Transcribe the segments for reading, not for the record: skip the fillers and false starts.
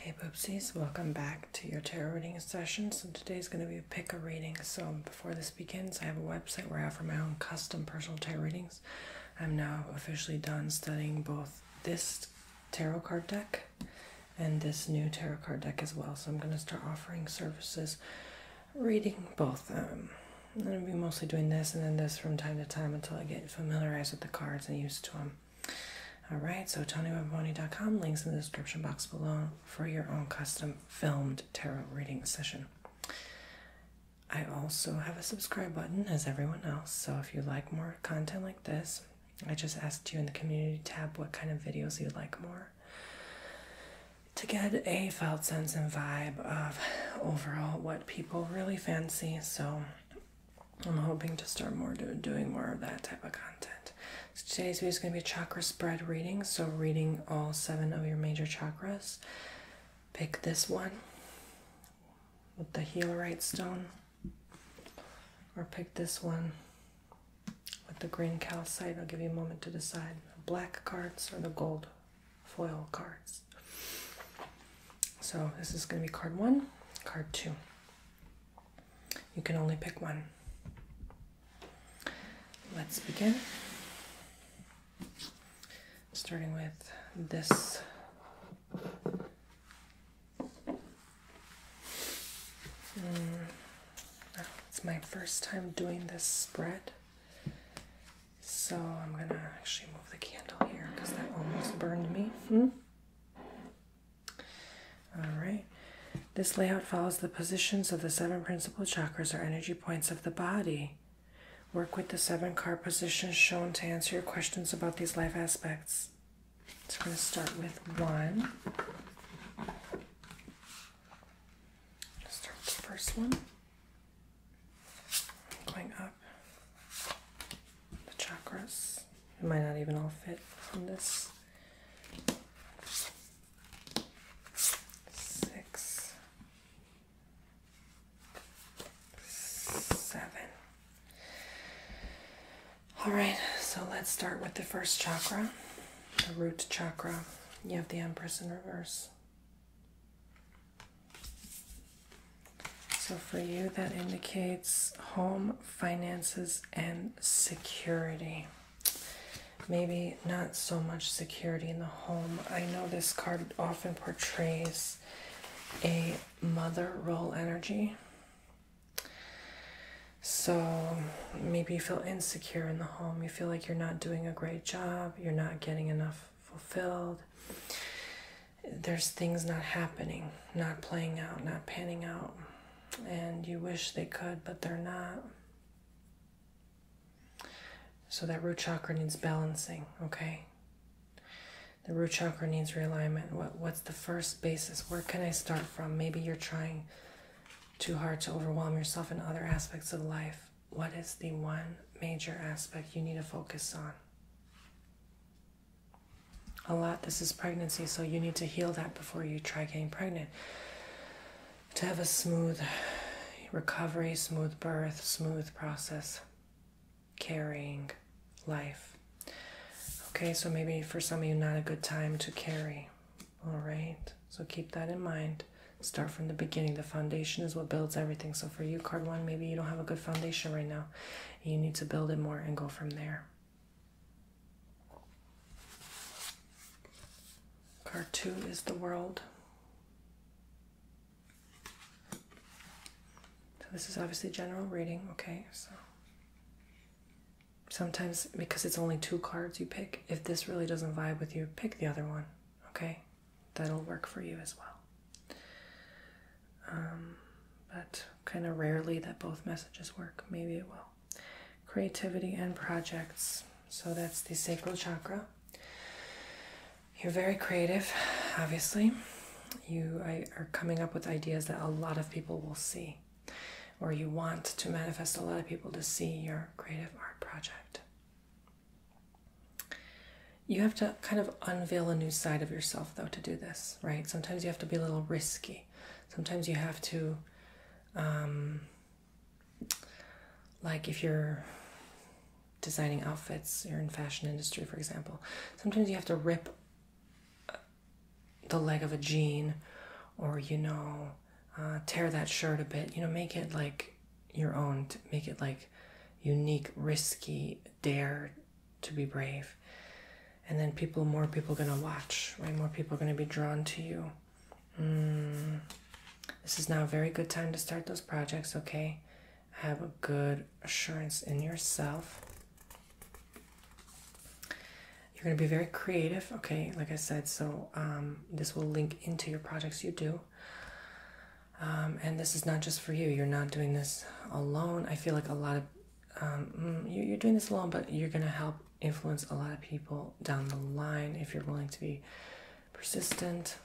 Hey Poopsies, welcome back to your tarot reading session. So today's going to be a pick a reading. So before this begins, I have a website where I offer my own custom personal tarot readings. I'm now officially done studying both this tarot card deck and this new tarot card deck as well. So I'm going to start offering services, reading both. I'm going to be mostly doing this and then this from time to time until I get familiarized with the cards and used to them. Alright, so TonyBomboni.com, links in the description box below for your own custom filmed tarot reading session. I also have a subscribe button as everyone else, so if you like more content like this, I just asked you in the community tab what kind of videos you'd like more to get a felt sense and vibe of overall what people really fancy. So I'm hoping to start doing more of that type of content. So today's video is going to be a chakra spread reading, so reading all 7 of your major chakras. Pick this one with the Healerite stone, or pick this one with the green calcite. I'll give you a moment to decide. Black cards or the gold foil cards. So this is going to be card 1, card 2. You can only pick one. Let's begin. Starting with this it's my first time doing this spread, so I'm gonna actually move the candle here because that almost burned me. Alright, this layout follows the positions of the 7 principal chakras or energy points of the body. Work with the 7 card positions shown to answer your questions about these life aspects. So we're going to start with 1. Start with the first one. Going up the chakras. It might not even all fit from this. 6, 7. Alright, so let's start with the first chakra, the root chakra. You have the Empress in reverse. So for you, that indicates home, finances, and security. Maybe not so much security in the home. I know this card often portrays a mother role energy. So maybe you feel insecure in the home. You feel like you're not doing a great job. You're not getting enough fulfilled. There's things not happening, not playing out, not panning out. And you wish they could, but they're not. So that root chakra needs balancing, okay? The root chakra needs realignment. What's the first basis? Where can I start from? Maybe you're trying too hard to overwhelm yourself in other aspects of life. What is the one major aspect you need to focus on? A lot, this is pregnancy, so you need to heal that before you try getting pregnant. To have a smooth recovery, smooth birth, smooth process, carrying life. Okay, so maybe for some of you, not a good time to carry. All right, so keep that in mind. Start from the beginning. The foundation is what builds everything. So for you, card 1, maybe you don't have a good foundation right now. You need to build it more and go from there. Card 2 is the World. So this is obviously general reading, okay? So sometimes, because it's only 2 cards you pick, if this really doesn't vibe with you, pick the other one, okay? That'll work for you as well. But kind of rarely that both messages work. Maybe it will. Creativity and projects. So that's the sacral chakra. You're very creative, obviously. You are coming up with ideas that a lot of people will see, or you want to manifest a lot of people to see your creative art project. You have to kind of unveil a new side of yourself, though, to do this, right? Sometimes you have to be a little risky. Sometimes you have to, like if you're designing outfits, you're in fashion industry, for example, sometimes you have to rip the leg of a jean or, tear that shirt a bit, make it like your own, make it like unique, risky, dare to be brave. And then more people are going to watch, right? More people are going to be drawn to you. This is now a very good time to start those projects, okay? Have a good assurance in yourself. You're going to be very creative, okay? Like I said, so this will link into your projects you do. And this is not just for you. You're not doing this alone. I feel like a lot of you're doing this alone, but you're going to help influence a lot of people down the line if you're willing to be persistent.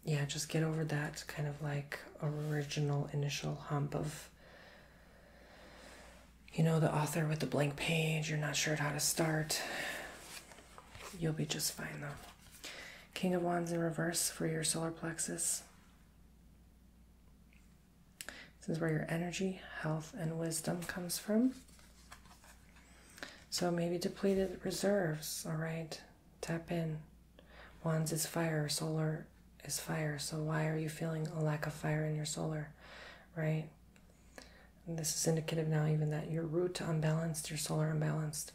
Yeah, just get over that kind of like original initial hump of, the author with the blank page. You're not sure how to start. You'll be just fine though. King of Wands in reverse for your solar plexus. This is where your energy, health, and wisdom comes from. So maybe depleted reserves, all right? Tap in. Wands is fire, solar is fire. So why are you feeling a lack of fire in your solar, right? And this is indicative now even that your root unbalanced, your solar unbalanced.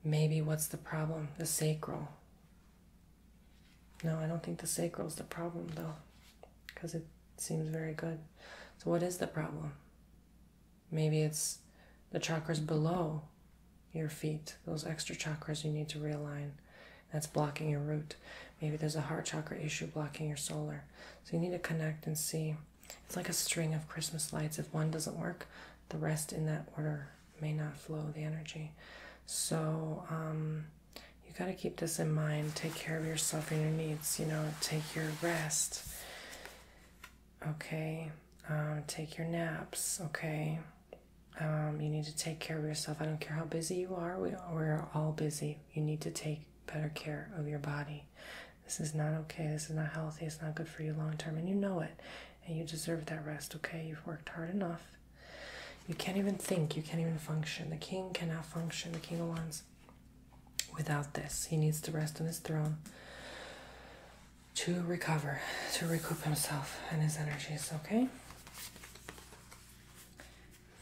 Maybe what's the problem? The sacral. No, I don't think the sacral is the problem though, because it seems very good. So what is the problem? Maybe it's the chakras below your feet, those extra chakras you need to realign. That's blocking your root. Maybe there's a heart chakra issue blocking your solar. So you need to connect and see. It's like a string of Christmas lights. If one doesn't work, the rest in that order may not flow the energy. So you got to keep this in mind. Take care of yourself and your needs. Take your rest. Okay. Take your naps. Okay. You need to take care of yourself. I don't care how busy you are. We're all busy. You need to take better care of your body. This is not okay. This is not healthy. It's not good for you long term. And you know it. And you deserve that rest, okay? You've worked hard enough. You can't even think. You can't even function. The king cannot function, the King of Wands, without this. He needs to rest on his throne to recover, to recoup himself and his energies, okay?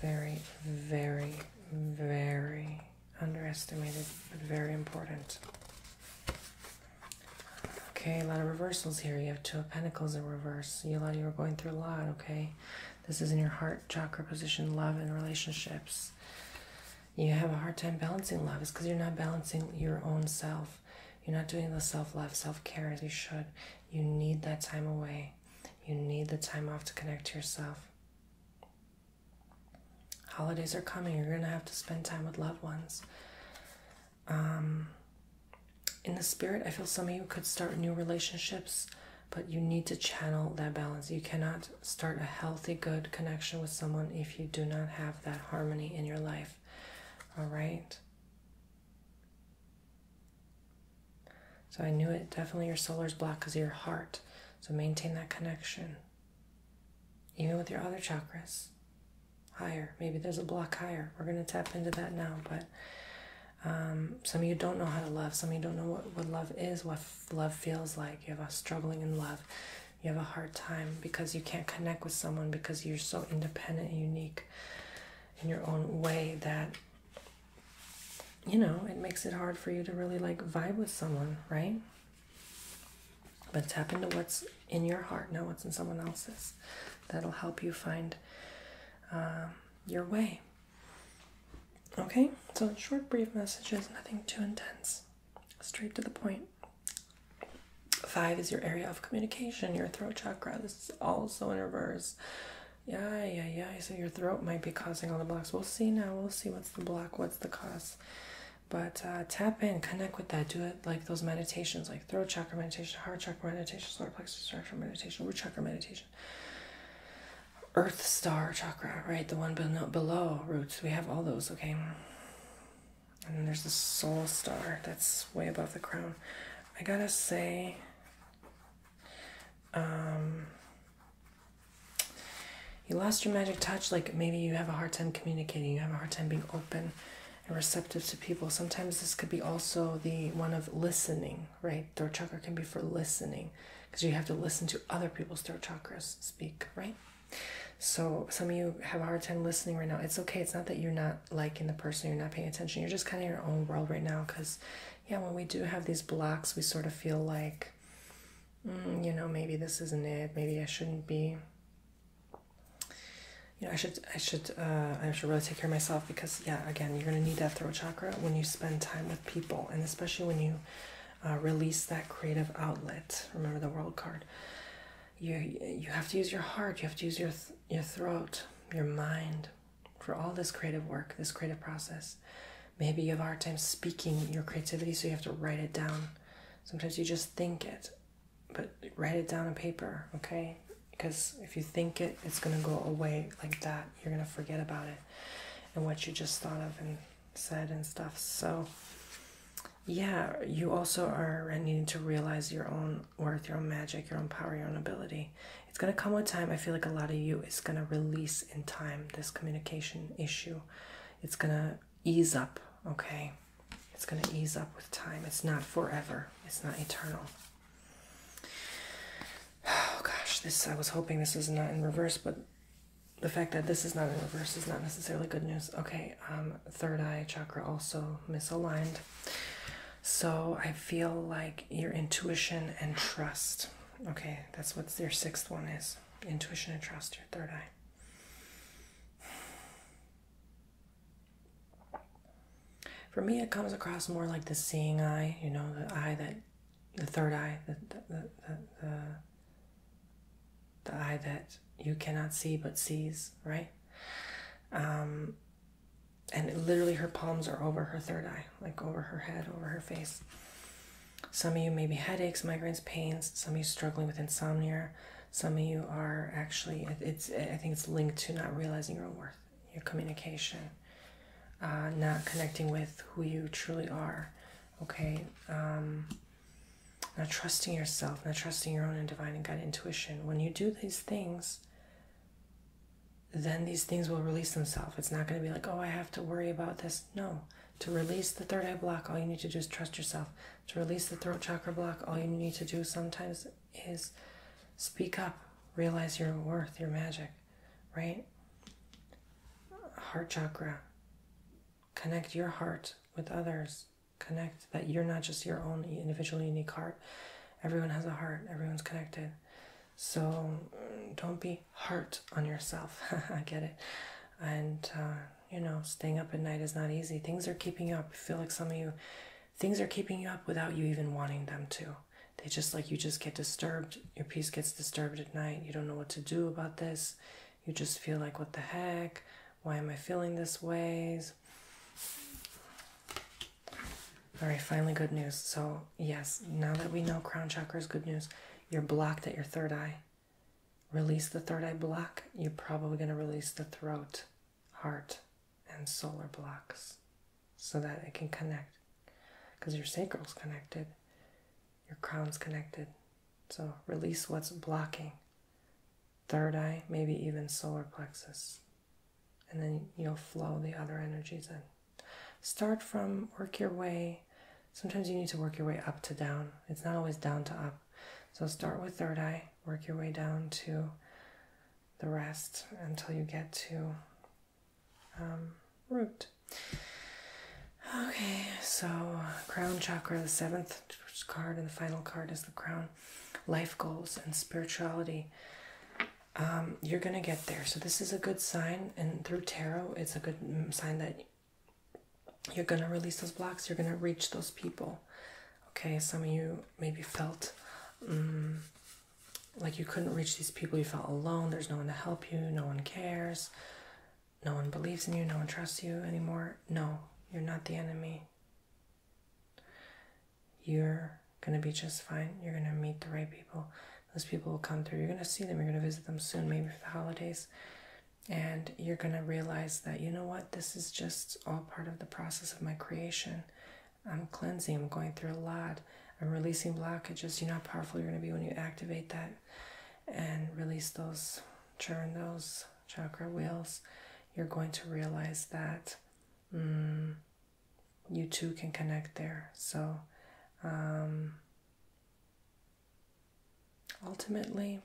Very, very, very underestimated, but very important. Okay, a lot of reversals here. You have Two of Pentacles in reverse. You are going through a lot, okay? This is in your heart chakra position, love and relationships. You have a hard time balancing love. It's because you're not balancing your own self. You're not doing the self-love, self-care as you should. You need that time away. You need the time off to connect to yourself. Holidays are coming. You're going to have to spend time with loved ones. In the spirit, I feel some of you could start new relationships, but you need to channel that balance. You cannot start a healthy, good connection with someone if you do not have that harmony in your life. All right? So I knew it. Definitely your solar is blocked because of your heart. So maintain that connection. Even with your other chakras. Higher. Maybe there's a block higher. We're going to tap into that now. But some of you don't know how to love. Some of you don't know what love is, what love feels like. You have a struggling in love. You have a hard time because you can't connect with someone because you're so independent and unique in your own way that, it makes it hard for you to really vibe with someone, right? But tap into what's in your heart, not what's in someone else's. That'll help you find your way. Okay, so short, brief messages, nothing too intense. Straight to the point. 5 is your area of communication, your throat chakra. This is also in reverse. Yeah. So your throat might be causing all the blocks. We'll see now. We'll see what's the block, what's the cause. But tap in, connect with that. Do it like those meditations, like throat chakra meditation, heart chakra meditation, solar plexus chakra meditation, root chakra meditation. Earth star chakra, right? The one below roots. We have all those, okay? And then there's the soul star that's way above the crown. I gotta say, you lost your magic touch. Like maybe you have a hard time communicating. You have a hard time being open and receptive to people. Sometimes this could be also the one of listening, right? Throat chakra can be for listening, because you have to listen to other people's throat chakras speak, right? So some of you have a hard time listening right now. It's okay. It's not that you're not liking the person, you're not paying attention. You're just kind of in your own world right now, because, yeah, when we do have these blocks, we sort of feel like, you know, maybe this isn't it. Maybe I shouldn't be. You know, I should really take care of myself, because, yeah, again, you're going to need that throat chakra when you spend time with people, and especially when you release that creative outlet. Remember the World card. You have to use your heart. You have to use your throat, your mind, for all this creative work, this creative process. Maybe you have a hard time speaking your creativity, so you have to write it down. Sometimes you just think it, but write it down on paper, okay? Because if you think it, it's going to go away like that. You're going to forget about it and what you just thought of and said and stuff. So, yeah, you also are needing to realize your own worth, your own magic, your own power, your own ability. It's going to come with time. I feel like a lot of you is going to release in time this communication issue. It's going to ease up, okay? It's going to ease up with time. It's not forever. It's not eternal. Oh gosh, I was hoping this is not in reverse, but the fact that this is not in reverse is not necessarily good news. Okay, third eye chakra also misaligned. So I feel like your intuition and trust. Okay, that's what your sixth one is. Intuition and trust, your third eye. For me, it comes across more like the seeing eye, you know, the third eye, the eye that you cannot see but sees, right? And literally her palms are over her third eye, like over her head, over her face. Some of you maybe headaches, migraines, pains. Some of you struggling with insomnia. Some of you are actually, I think it's linked to not realizing your own worth, your communication, not connecting with who you truly are, okay? Not trusting yourself, not trusting your own and divine and guided intuition. When you do these things, then these things will release themselves. It's not going to be like, oh, I have to worry about this. No. To release the third eye block, all you need to do is trust yourself. To release the throat chakra block, all you need to do sometimes is speak up. Realize your worth, your magic, right? Heart chakra. Connect your heart with others. Connect that you're not just your own individual unique heart. Everyone has a heart. Everyone's connected. So don't be hard on yourself. I get it. And, you know, staying up at night is not easy. Things are keeping you up. I feel like some of you, things are keeping you up without you even wanting them to. They just, like, you just get disturbed. Your peace gets disturbed at night. You don't know what to do about this. You just feel like, what the heck? Why am I feeling this way? All right, finally good news. So, yes, now that we know crown chakra is good news, you're blocked at your third eye. Release the third eye block. You're probably going to release the throat, heart, and solar blocks so that it can connect. Because your sacral's connected. Your crown's connected. So release what's blocking. Third eye, maybe even solar plexus. And then you'll flow the other energies in. Start from, work your way. Sometimes you need to work your way up to down. It's not always down to up. So start with third eye, work your way down to the rest until you get to root. Okay, so crown chakra, the seventh card and the final card is the crown. Life goals and spirituality. You're going to get there. So this is a good sign, and through tarot, it's a good sign that you're going to release those blocks. You're going to reach those people. Okay, some of you maybe felt like you couldn't reach these people. You felt alone. There's no one to help you. No one cares. No one believes in you. No one trusts you anymore. No, you're not the enemy. You're going to be just fine. You're going to meet the right people. Those people will come through. You're going to see them. You're going to visit them soon, maybe for the holidays. And you're going to realize that, you know what, this is just all part of the process of my creation. I'm cleansing. I'm going through a lot. I'm releasing blockages. You know how powerful you're going to be when you activate that and release those, churn those chakra wheels. You're going to realize that you two can connect there. So ultimately,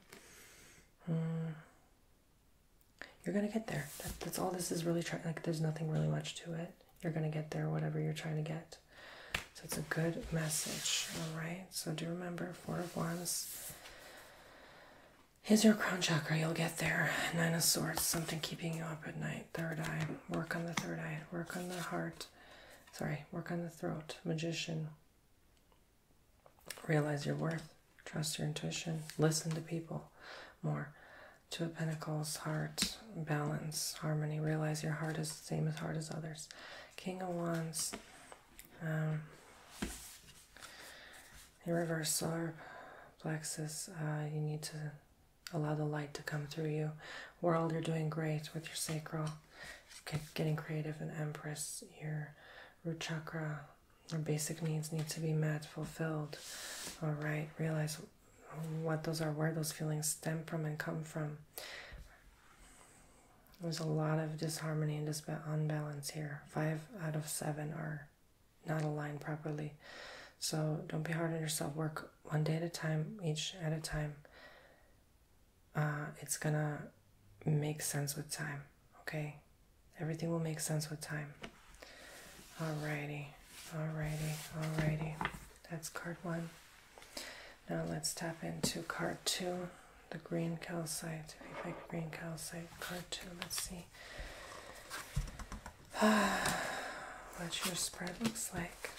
you're going to get there. That's all this is really trying. Like, there's nothing really much to it. You're going to get there, whatever you're trying to get. So it's a good message, all right? So do remember, 4 of Wands is your crown chakra. You'll get there. 9 of Swords, something keeping you up at night. Third eye. Work on the third eye. Work on the heart. Sorry, work on the throat. Magician. Realize your worth. Trust your intuition. Listen to people more. 2 of Pentacles, heart, balance, harmony. Realize your heart is the same as heart as others. King of Wands. In reverse, solar plexus. You need to allow the light to come through you. World, you're doing great with your sacral. Getting creative and Empress. Your root chakra. Your basic needs need to be met, fulfilled. All right. Realize what those are, where those feelings stem from and come from. There's a lot of disharmony and unbalance here. 5 out of 7 are not aligned properly. So don't be hard on yourself. Work one day at a time, each at a time. It's gonna make sense with time, okay? Everything will make sense with time. Alrighty. That's card 1. Now let's tap into card 2, the green calcite. If you pick green calcite, card 2, let's see what your spread looks like.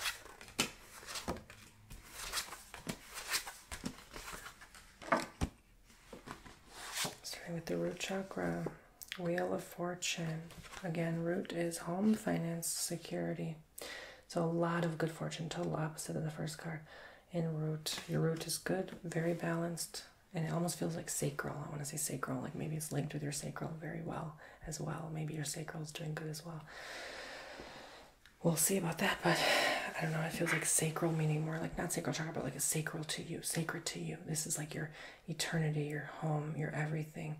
Starting with the root chakra, Wheel of Fortune. Again, root is home, finance, security. So a lot of good fortune, total opposite of the first card. In root, your root is good, very balanced, and it almost feels like sacral. I want to say sacral, like maybe it's linked with your sacral very well as well. Maybe your sacral is doing good as well. We'll see about that, but I don't know. It feels like sacral, meaning more like not sacral chakra, but like a sacral to you, sacred to you. This is like your eternity, your home, your everything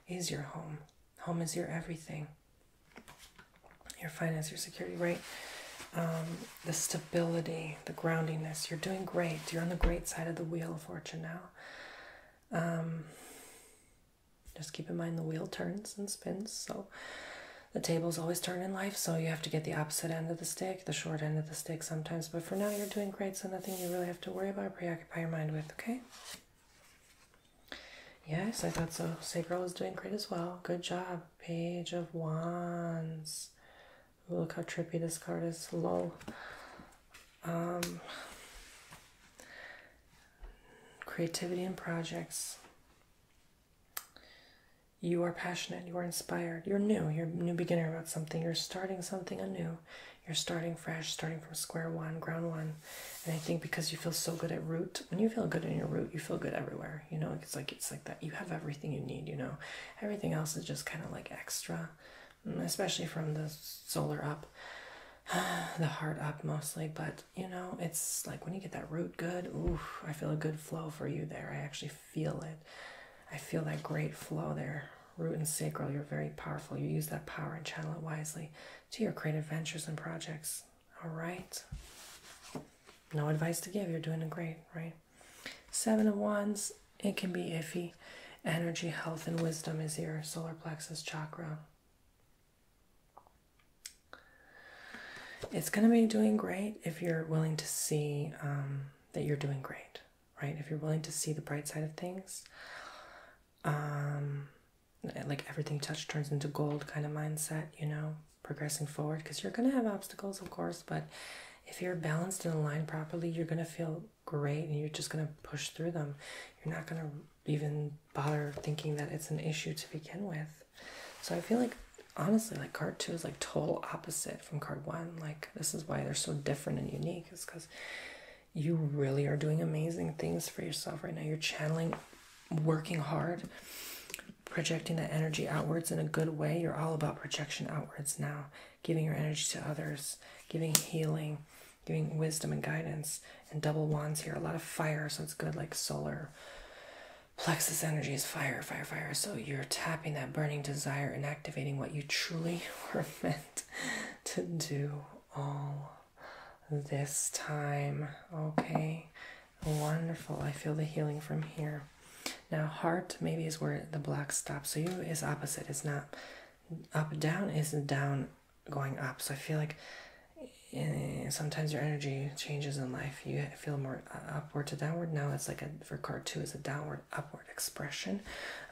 is your home. Home is your everything. Your finance, your security, right? The stability, the groundingness. You're doing great. You're on the great side of the Wheel of Fortune now. Just keep in mind the wheel turns and spins, so the tables always turn in life, so you have to get the opposite end of the stick, the short end of the stick sometimes. But for now, you're doing great, so nothing you really have to worry about or preoccupy your mind with, okay? Yes, I thought so. Sacral is doing great as well. Good job. Page of Wands. Ooh, look how trippy this card is. Lol. Creativity and projects. You are passionate. You are inspired. You're new. You're a new beginner about something. You're starting something anew. You're starting fresh, starting from square one, ground one. And I think because you feel so good at root, when you feel good in your root, you feel good everywhere. You know, it's like that. You have everything you need, you know. Everything else is just kind of like extra, especially from the solar up, the heart up mostly. But, you know, it's like when you get that root good, ooh, I feel a good flow for you there. I actually feel it. I feel that great flow there. Root and sacral, you're very powerful. You use that power and channel it wisely to your creative ventures and projects. All right. No advice to give. You're doing great, right? 7 of Wands, it can be iffy. Energy, health, and wisdom is your solar plexus chakra. It's going to be doing great if you're willing to see that you're doing great, right? If you're willing to see the bright side of things. Like everything you touch turns into gold kind of mindset, you know, progressing forward, because you're going to have obstacles, of course, but if you're balanced and aligned properly, you're going to feel great and you're just going to push through them. You're not going to even bother thinking that it's an issue to begin with. So I feel like, honestly, like card 2 is like total opposite from card 1. Like, this is why they're so different and unique, is because you really are doing amazing things for yourself right now. You're channeling, working hard, projecting that energy outwards in a good way. You're all about projection outwards now, giving your energy to others, giving healing, giving wisdom and guidance. And double wands here, a lot of fire, so it's good. Like solar plexus energy is fire, fire, fire. So you're tapping that burning desire and activating what you truly were meant to do all this time. Okay, wonderful. I feel the healing from here. Now heart maybe is where the black stops. So you is opposite. It's not up, down is down going up. So I feel like sometimes your energy changes in life. You feel more upward to downward. Now it's like for card 2 is a downward upward expression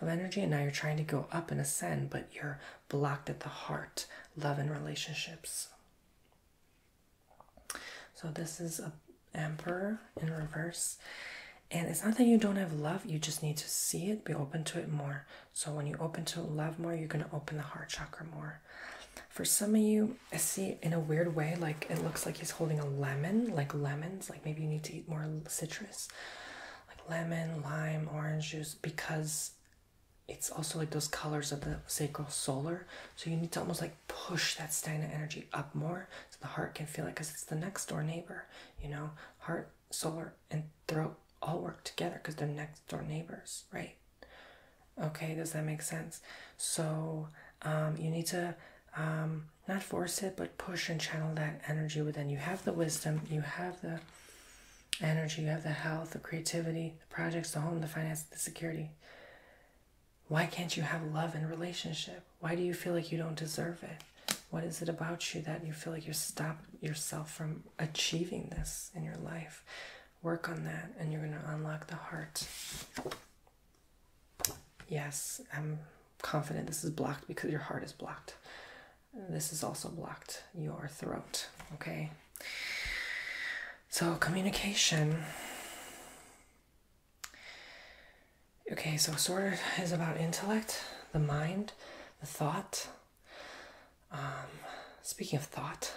of energy, and now you're trying to go up and ascend, but you're blocked at the heart, love and relationships. So this is a Emperor in reverse, and it's not that you don't have love, you just need to see it, be open to it more. So when you open to love more, you're going to open the heart chakra more. For some of you, I see in a weird way, like it looks like he's holding a lemon, like lemons, like maybe you need to eat more citrus, like lemon, lime, orange juice, because it's also like those colors of the sacral solar. So you need to almost like push that stagnant energy up more so the heart can feel it, because it's the next door neighbor, you know, heart, solar, and throat all work together because they're next door neighbors, right? Okay, does that make sense? So you need to not force it, but push and channel that energy within. You have the wisdom, you have the energy, you have the health, the creativity, the projects, the home, the finance, the security. Why can't you have love and relationship? Why do you feel like you don't deserve it? What is it about you that you feel like you stop yourself from achieving this in your life? Work on that, and you're going to unlock the heart. Yes, I'm confident this is blocked because your heart is blocked. This is also blocked, your throat, okay? So communication. Okay, so Sword is about intellect, the mind, the thought. Speaking of thought,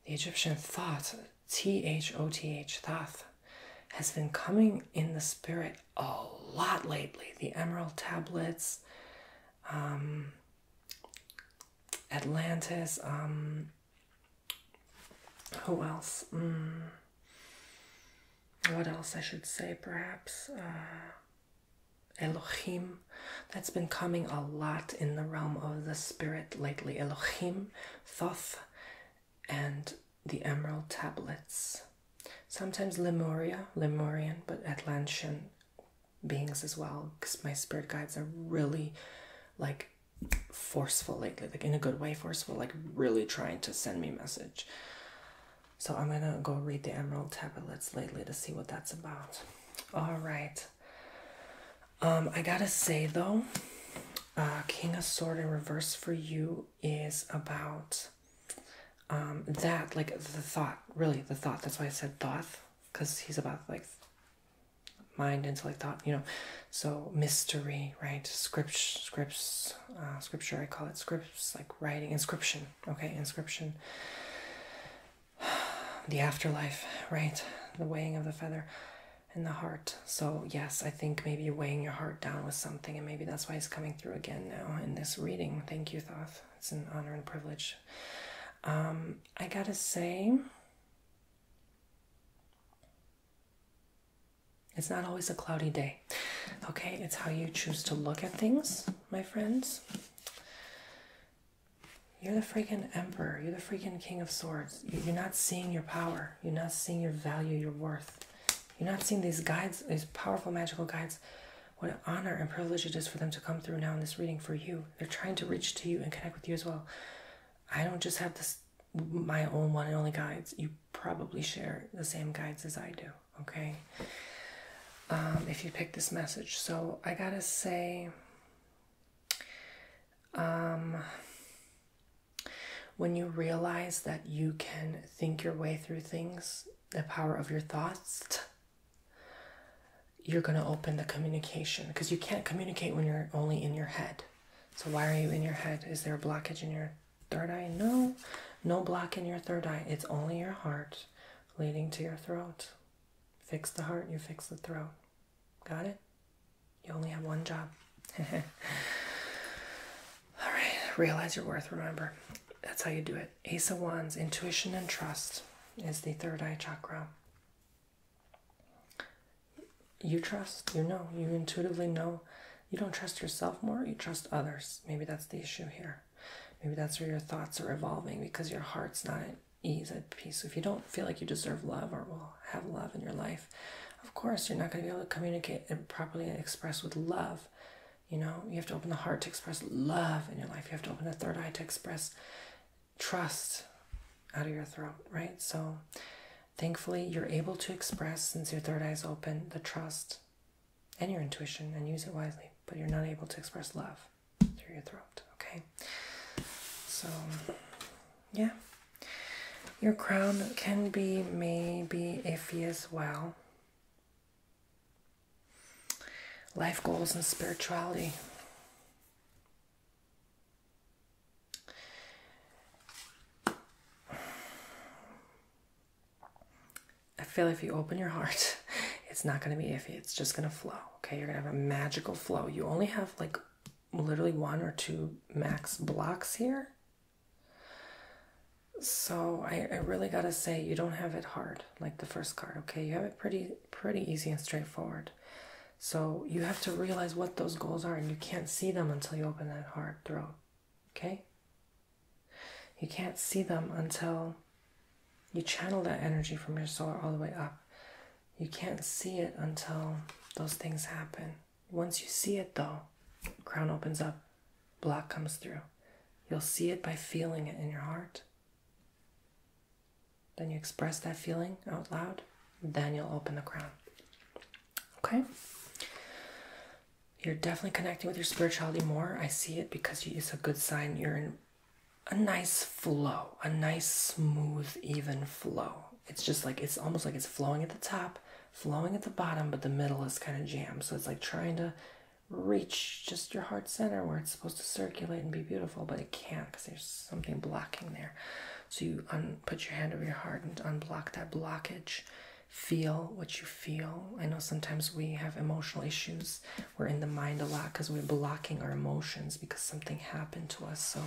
the Egyptian thought, Thoth, Thoth, has been coming in the spirit a lot lately. The emerald tablets, Atlantis, who else? What else I should say, perhaps? Elohim. That's been coming a lot in the realm of the spirit lately. Elohim, Thoth, and the emerald tablets. Sometimes Lemurian, but Atlantean beings as well, because my spirit guides are really like forceful lately, like in a good way forceful, like really trying to send me a message. So I'm gonna go read the emerald tablets lately to see what that's about. All right. I gotta say though, King of Sword in reverse for you is about that, like the thought, really the thought. That's why I said Thoth, because he's about like mind, intellect, thought, you know. So mystery, right? Scripts, scripture, I call it scripts, like writing, inscription. Okay, inscription. The afterlife, right? The weighing of the feather in the heart. So yes, I think maybe you're weighing your heart down with something, and maybe that's why it's coming through again now in this reading. Thank you, Thoth. It's an honor and privilege. I gotta say, it's not always a cloudy day. Okay, it's how you choose to look at things, my friends. You're the freaking emperor. You're the freaking king of swords. You're not seeing your power. You're not seeing your value, your worth. You're not seeing these guides, these powerful magical guides. What an honor and privilege it is for them to come through now in this reading for you. They're trying to reach to you and connect with you as well. I don't just have this, my own one and only guides. You probably share the same guides as I do, okay? If you pick this message. So I gotta say, when you realize that you can think your way through things, the power of your thoughts, you're going to open the communication, because you can't communicate when you're only in your head. So why are you in your head? Is there a blockage in your third eye? No block in your third eye. It's only your heart leading to your throat. Fix the heart, you fix the throat. Got it? You only have one job. All right, realize your worth, remember. That's how you do it. Ace of Wands, intuition and trust is the third eye chakra. You trust, you know, you intuitively know. You don't trust yourself more, you trust others. Maybe that's the issue here. Maybe that's where your thoughts are evolving, because your heart's not ease, at peace. If you don't feel like you deserve love or will have love in your life, of course you're not going to be able to communicate and properly express with love. You know, you have to open the heart to express love in your life. You have to open the third eye to express trust out of your throat, right? So thankfully you're able to express, since your third eye is open, the trust and your intuition, and use it wisely, but you're not able to express love through your throat, okay? So yeah, your crown can be maybe iffy as well. Life goals and spirituality. I feel if you open your heart, it's not going to be iffy. It's just going to flow, okay? You're going to have a magical flow. You only have like literally 1 or 2 max blocks here. So I really got to say, you don't have it hard like the first card, okay? You have it pretty easy and straightforward. So you have to realize what those goals are, and you can't see them until you open that heart throat, okay? You can't see them until you channel that energy from your soul all the way up. You can't see it until those things happen. Once you see it though, crown opens up, block comes through. You'll see it by feeling it in your heart. Then you express that feeling out loud. Then you'll open the crown. Okay? You're definitely connecting with your spirituality more. I see it because it's a good sign. You're in a nice flow, a nice, smooth, even flow. It's just like, it's almost like it's flowing at the top, flowing at the bottom, but the middle is kind of jammed. So it's like trying to reach just your heart center where it's supposed to circulate and be beautiful, but it can't because there's something blocking there. So you put your hand over your heart and unblock that blockage. Feel what you feel. I know sometimes we have emotional issues. We're in the mind a lot because we're blocking our emotions because something happened to us. So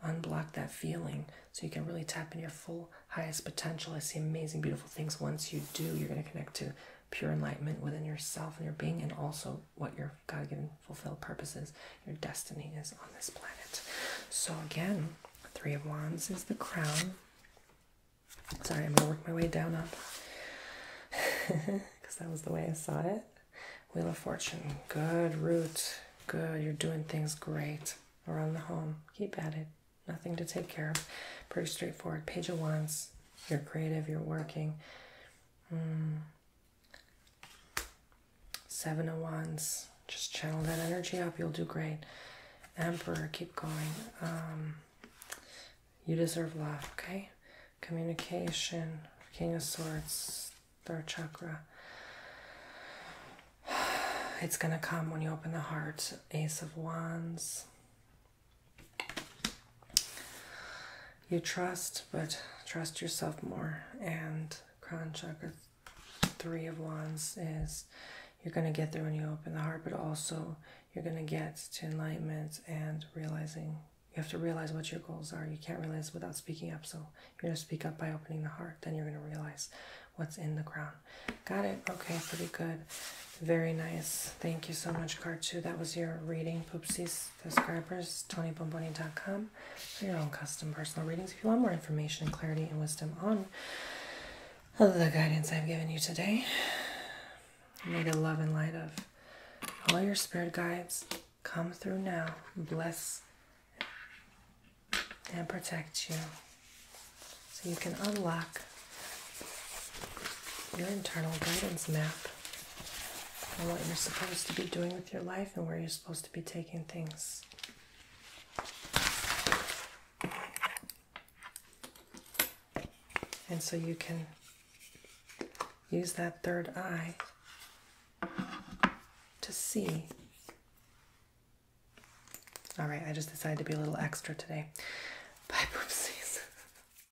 unblock that feeling so you can really tap in your full highest potential. I see amazing, beautiful things. Once you do, you're going to connect to pure enlightenment within yourself and your being, and also what your God-given fulfilled purpose is. Your destiny is on this planet. So again, 3 of Wands is the crown. Sorry, I'm going to work my way down up because that was the way I saw it. Wheel of Fortune, good root, good. You're doing things great around the home. Keep at it. Nothing to take care of. Pretty straightforward. Page of Wands, you're creative, you're working. 7 of Wands, just channel that energy up, you'll do great. Emperor, keep going. You deserve love, okay? Communication, King of Swords, 3rd chakra. It's gonna come when you open the heart. Ace of Wands. You trust, but trust yourself more. And crown chakra, 3 of Wands is you're going to get there when you open the heart, but also you're going to get to enlightenment and realizing, you have to realize what your goals are. You can't realize without speaking up. So you're going to speak up by opening the heart. Then you're going to realize what's in the crown. Got it? Okay, pretty good. Very nice. Thank you so much, card 2. That was your reading, Poopsies. Subscribers, TonyBomboni.com for your own custom personal readings. If you want more information, clarity, and wisdom on the guidance I've given you today, may the love and light of all your spirit guides come through now, bless and protect you, so you can unlock your internal guidance map and what you're supposed to be doing with your life and where you're supposed to be taking things. And so you can use that third eye to see. All right, I just decided to be a little extra today. Bye.